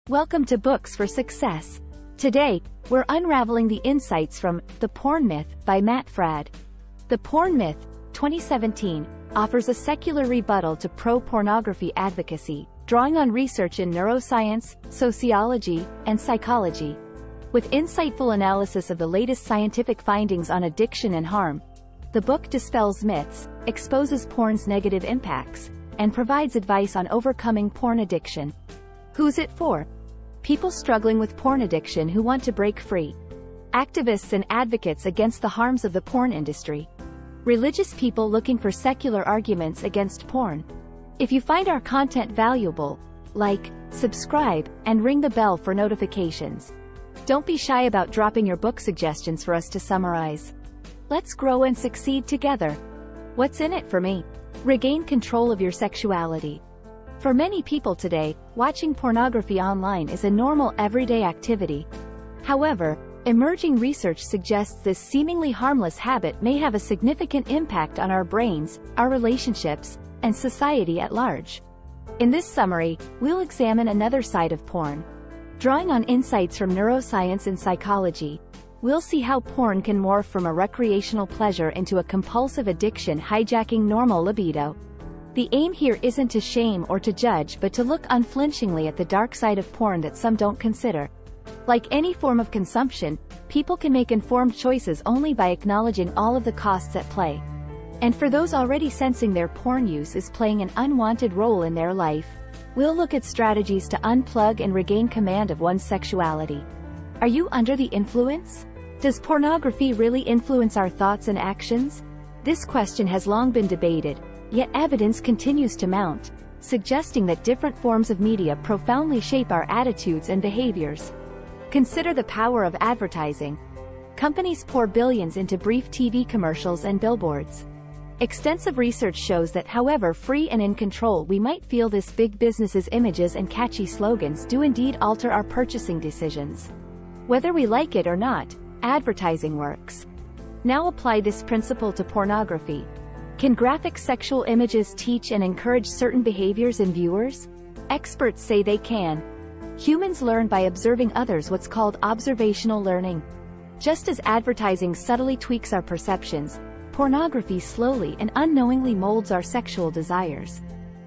Welcome to Books for Success. Today, we're unraveling the insights from The Porn Myth by Matt Fradd. The Porn Myth, 2017, offers a secular rebuttal to pro-pornography advocacy, drawing on research in neuroscience, sociology, and psychology. With insightful analysis of the latest scientific findings on addiction and harm, the book dispels myths, exposes porn's negative impacts, and provides advice on overcoming porn addiction. Who's it for? People struggling with porn addiction who want to break free. Activists and advocates against the harms of the porn industry. Religious people looking for secular arguments against porn. If you find our content valuable, like, subscribe, and ring the bell for notifications. Don't be shy about dropping your book suggestions for us to summarize. Let's grow and succeed together. What's in it for me? Regain control of your sexuality. For many people today, watching pornography online is a normal everyday activity. However, emerging research suggests this seemingly harmless habit may have a significant impact on our brains, our relationships, and society at large. In this summary, we'll examine another side of porn. Drawing on insights from neuroscience and psychology, we'll see how porn can morph from a recreational pleasure into a compulsive addiction, hijacking normal libido. The aim here isn't to shame or to judge, but to look unflinchingly at the dark side of porn that some don't consider. Like any form of consumption, people can make informed choices only by acknowledging all of the costs at play. And for those already sensing their porn use is playing an unwanted role in their life, we'll look at strategies to unplug and regain command of one's sexuality. Are you under the influence? Does pornography really influence our thoughts and actions? This question has long been debated, yet evidence continues to mount, suggesting that different forms of media profoundly shape our attitudes and behaviors. Consider the power of advertising. Companies pour billions into brief TV commercials and billboards. Extensive research shows that however free and in control we might feel, this big business's images and catchy slogans do indeed alter our purchasing decisions. Whether we like it or not, advertising works. Now apply this principle to pornography. Can graphic sexual images teach and encourage certain behaviors in viewers? Experts say they can. Humans learn by observing others, what's called observational learning. Just as advertising subtly tweaks our perceptions, pornography slowly and unknowingly molds our sexual desires.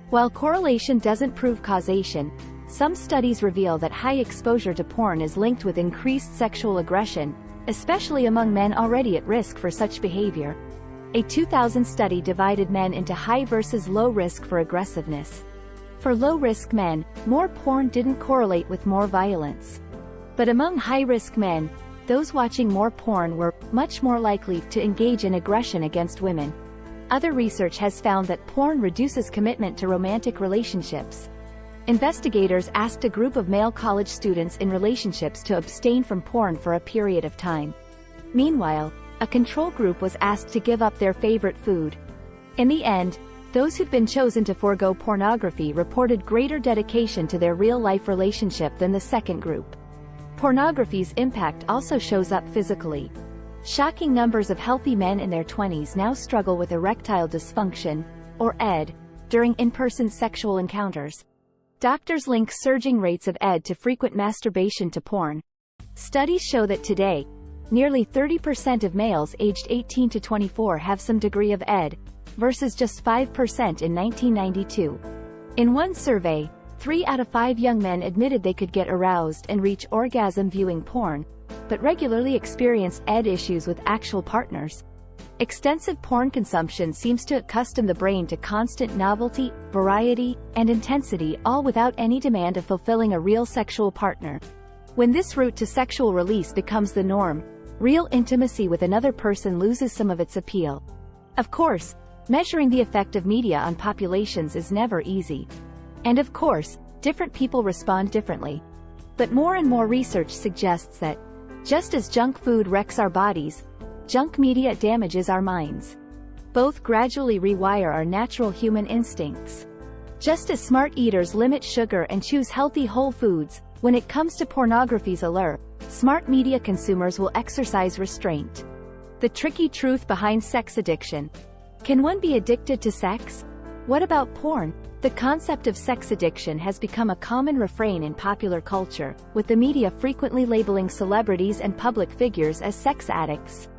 While correlation doesn't prove causation, some studies reveal that high exposure to porn is linked with increased sexual aggression, especially among men already at risk for such behavior. A 2000 study divided men into high versus low risk for aggressiveness. For low-risk men, more porn didn't correlate with more violence. But among high-risk men, those watching more porn were much more likely to engage in aggression against women. Other research has found that porn reduces commitment to romantic relationships. Investigators asked a group of male college students in relationships to abstain from porn for a period of time. Meanwhile, a control group was asked to give up their favorite food. In the end, those who'd been chosen to forego pornography reported greater dedication to their real-life relationship than the second group. Pornography's impact also shows up physically. Shocking numbers of healthy men in their 20s now struggle with erectile dysfunction, or ED, during in-person sexual encounters. Doctors link surging rates of ED to frequent masturbation to porn. Studies show that today, nearly 30% of males aged 18 to 24 have some degree of ED, versus just 5% in 1992. In one survey, 3 out of 5 young men admitted they could get aroused and reach orgasm viewing porn, but regularly experienced ED issues with actual partners. Extensive porn consumption seems to accustom the brain to constant novelty, variety, and intensity, all without any demand of fulfilling a real sexual partner. When this route to sexual release becomes the norm, real intimacy with another person loses some of its appeal. Of course, measuring the effect of media on populations is never easy. And of course, different people respond differently. But more and more research suggests that, just as junk food wrecks our bodies, junk media damages our minds. Both gradually rewire our natural human instincts. Just as smart eaters limit sugar and choose healthy whole foods, when it comes to pornography's allure, smart media consumers will exercise restraint. The tricky truth behind sex addiction. Can one be addicted to sex? What about porn? The concept of sex addiction has become a common refrain in popular culture, with the media frequently labeling celebrities and public figures as sex addicts.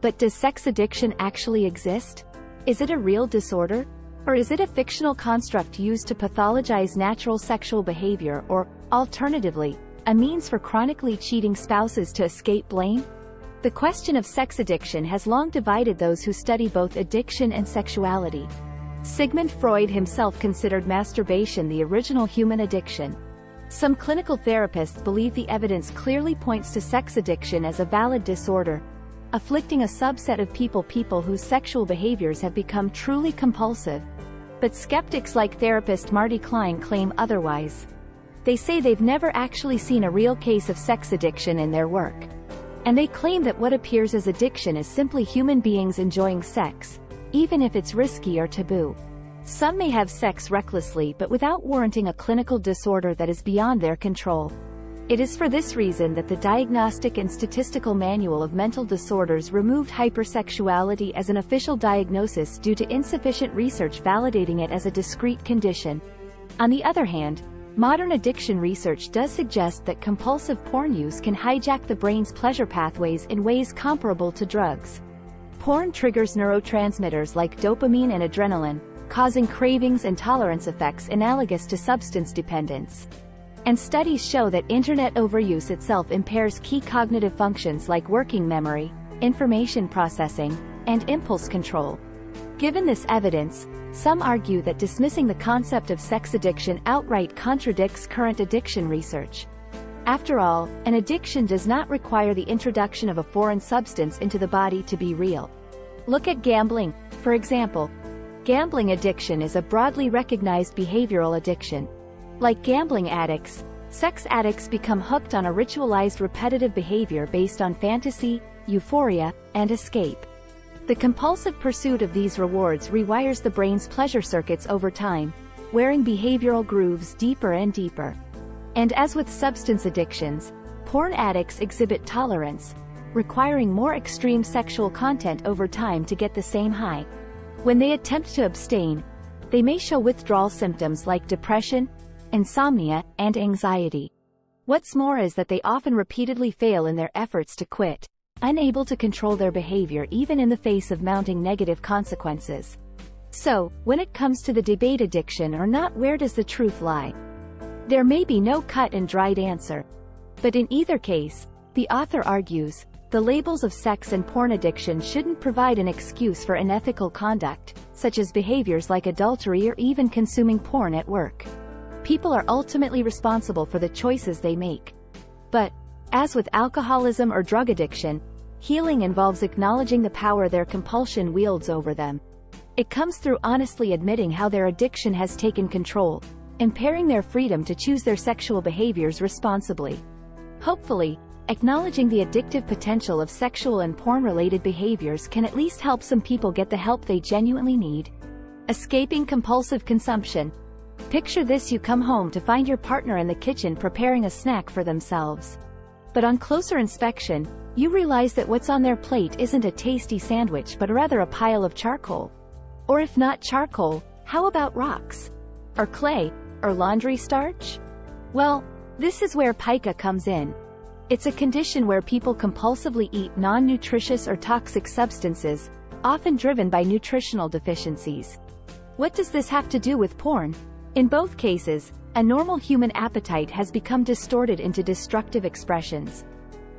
But does sex addiction actually exist? Is it a real disorder? Or is it a fictional construct used to pathologize natural sexual behavior or, alternatively, a means for chronically cheating spouses to escape blame? The question of sex addiction has long divided those who study both addiction and sexuality. Sigmund Freud himself considered masturbation the original human addiction. Some clinical therapists believe the evidence clearly points to sex addiction as a valid disorder, afflicting a subset of people whose sexual behaviors have become truly compulsive. But skeptics like therapist Marty Klein claim otherwise. They say they've never actually seen a real case of sex addiction in their work. And they claim that what appears as addiction is simply human beings enjoying sex, even if it's risky or taboo. Some may have sex recklessly but without warranting a clinical disorder that is beyond their control. It is for this reason that the Diagnostic and Statistical Manual of Mental Disorders removed hypersexuality as an official diagnosis due to insufficient research validating it as a discrete condition. On the other hand, modern addiction research does suggest that compulsive porn use can hijack the brain's pleasure pathways in ways comparable to drugs. Porn triggers neurotransmitters like dopamine and adrenaline, causing cravings and tolerance effects analogous to substance dependence. And studies show that internet overuse itself impairs key cognitive functions like working memory, information processing, and impulse control. Given this evidence, some argue that dismissing the concept of sex addiction outright contradicts current addiction research. After all, an addiction does not require the introduction of a foreign substance into the body to be real. Look at gambling, for example. Gambling addiction is a broadly recognized behavioral addiction. Like gambling addicts, sex addicts become hooked on a ritualized repetitive behavior based on fantasy, euphoria, and escape. The compulsive pursuit of these rewards rewires the brain's pleasure circuits over time, wearing behavioral grooves deeper and deeper. And as with substance addictions, porn addicts exhibit tolerance, requiring more extreme sexual content over time to get the same high. When they attempt to abstain, they may show withdrawal symptoms like depression, insomnia, and anxiety. What's more is that they often repeatedly fail in their efforts to quit, unable to control their behavior even in the face of mounting negative consequences. So, when it comes to the debate addiction or not, where does the truth lie? There may be no cut-and-dried answer. But in either case, the author argues, the labels of sex and porn addiction shouldn't provide an excuse for unethical conduct, such as behaviors like adultery or even consuming porn at work. People are ultimately responsible for the choices they make. But, as with alcoholism or drug addiction, healing involves acknowledging the power their compulsion wields over them. It comes through honestly admitting how their addiction has taken control, impairing their freedom to choose their sexual behaviors responsibly. Hopefully, acknowledging the addictive potential of sexual and porn-related behaviors can at least help some people get the help they genuinely need. Escaping compulsive consumption. Picture this: you come home to find your partner in the kitchen preparing a snack for themselves. But on closer inspection, you realize that what's on their plate isn't a tasty sandwich but rather a pile of charcoal. Or if not charcoal, how about rocks? Or clay? Or laundry starch? Well, this is where pica comes in. It's a condition where people compulsively eat non-nutritious or toxic substances, often driven by nutritional deficiencies. What does this have to do with porn? In both cases, a normal human appetite has become distorted into destructive expressions.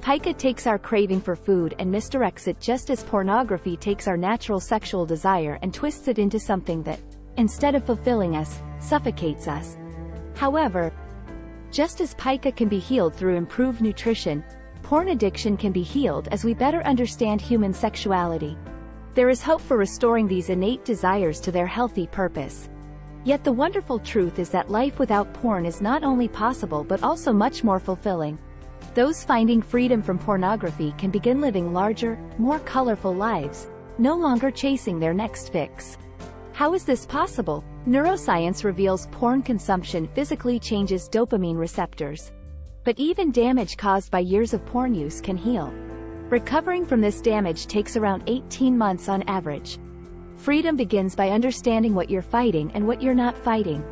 Pica takes our craving for food and misdirects it, just as pornography takes our natural sexual desire and twists it into something that, instead of fulfilling us, suffocates us. However, just as pica can be healed through improved nutrition, porn addiction can be healed as we better understand human sexuality. There is hope for restoring these innate desires to their healthy purpose. Yet the wonderful truth is that life without porn is not only possible but also much more fulfilling. Those finding freedom from pornography can begin living larger, more colorful lives, no longer chasing their next fix. How is this possible? Neuroscience reveals porn consumption physically changes dopamine receptors. But even damage caused by years of porn use can heal. Recovering from this damage takes around 18 months on average. Freedom begins by understanding what you're fighting and what you're not fighting.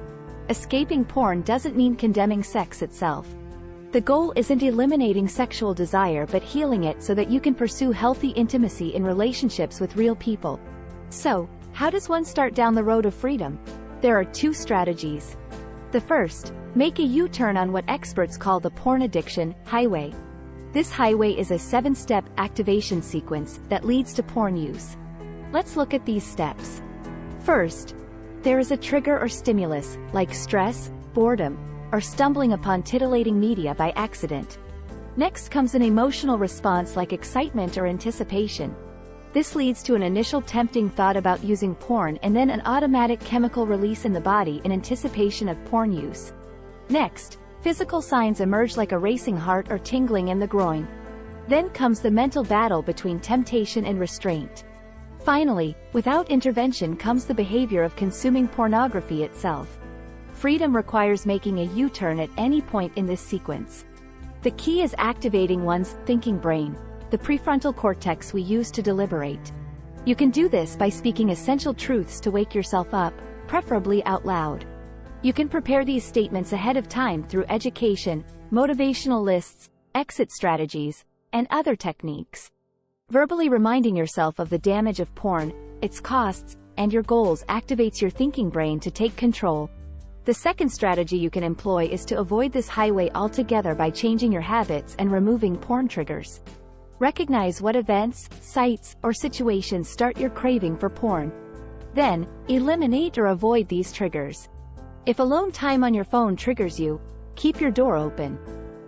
Escaping porn doesn't mean condemning sex itself. The goal isn't eliminating sexual desire but healing it so that you can pursue healthy intimacy in relationships with real people. So, how does one start down the road of freedom? There are 2 strategies. The first, make a U-turn on what experts call the porn addiction highway. This highway is a 7-step activation sequence that leads to porn use. Let's look at these steps. First, there is a trigger or stimulus, like stress, boredom, or stumbling upon titillating media by accident. Next comes an emotional response like excitement or anticipation. This leads to an initial tempting thought about using porn and then an automatic chemical release in the body in anticipation of porn use. Next, physical signs emerge like a racing heart or tingling in the groin. Then comes the mental battle between temptation and restraint. Finally, without intervention comes the behavior of consuming pornography itself. Freedom requires making a U-turn at any point in this sequence. The key is activating one's thinking brain, the prefrontal cortex we use to deliberate. You can do this by speaking essential truths to wake yourself up, preferably out loud. You can prepare these statements ahead of time through education, motivational lists, exit strategies, and other techniques. Verbally reminding yourself of the damage of porn, its costs, and your goals activates your thinking brain to take control. The second strategy you can employ is to avoid this highway altogether by changing your habits and removing porn triggers. Recognize what events, sites, or situations start your craving for porn. Then, eliminate or avoid these triggers. If alone time on your phone triggers you, keep your door open.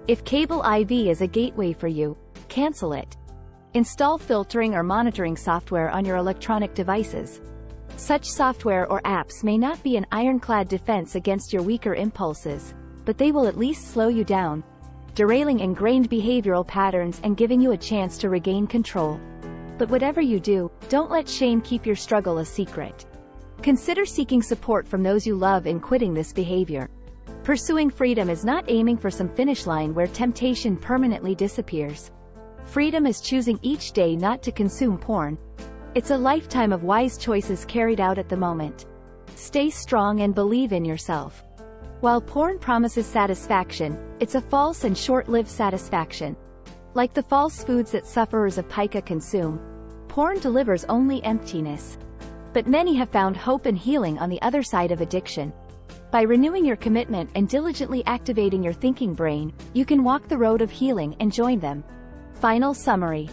If cable IV is a gateway for you, cancel it. Install filtering or monitoring software on your electronic devices. Such software or apps may not be an ironclad defense against your weaker impulses, but they will at least slow you down, derailing ingrained behavioral patterns and giving you a chance to regain control. But whatever you do, don't let shame keep your struggle a secret. Consider seeking support from those you love in quitting this behavior. Pursuing freedom is not aiming for some finish line where temptation permanently disappears. Freedom is choosing each day not to consume porn. It's a lifetime of wise choices carried out at the moment. Stay strong and believe in yourself. While porn promises satisfaction, it's a false and short-lived satisfaction. Like the false foods that sufferers of pica consume, porn delivers only emptiness. But many have found hope and healing on the other side of addiction. By renewing your commitment and diligently activating your thinking brain, you can walk the road of healing and join them. Final summary.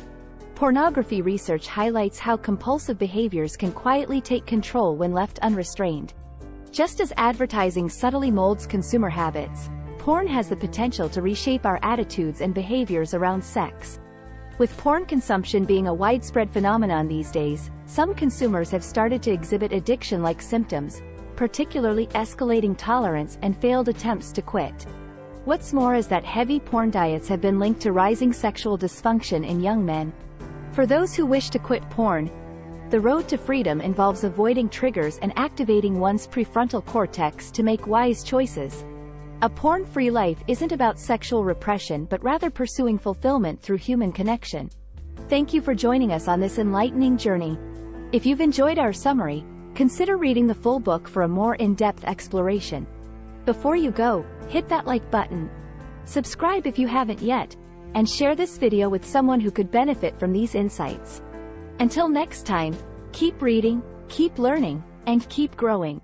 Pornography research highlights how compulsive behaviors can quietly take control when left unrestrained. Just as advertising subtly molds consumer habits, porn has the potential to reshape our attitudes and behaviors around sex. With porn consumption being a widespread phenomenon these days, some consumers have started to exhibit addiction-like symptoms, particularly escalating tolerance and failed attempts to quit. What's more is that heavy porn diets have been linked to rising sexual dysfunction in young men. For those who wish to quit porn, the road to freedom involves avoiding triggers and activating one's prefrontal cortex to make wise choices. A porn-free life isn't about sexual repression but rather pursuing fulfillment through human connection. Thank you for joining us on this enlightening journey. If you've enjoyed our summary, consider reading the full book for a more in-depth exploration. Before you go, hit that like button, subscribe if you haven't yet, and share this video with someone who could benefit from these insights. Until next time, keep reading, keep learning, and keep growing.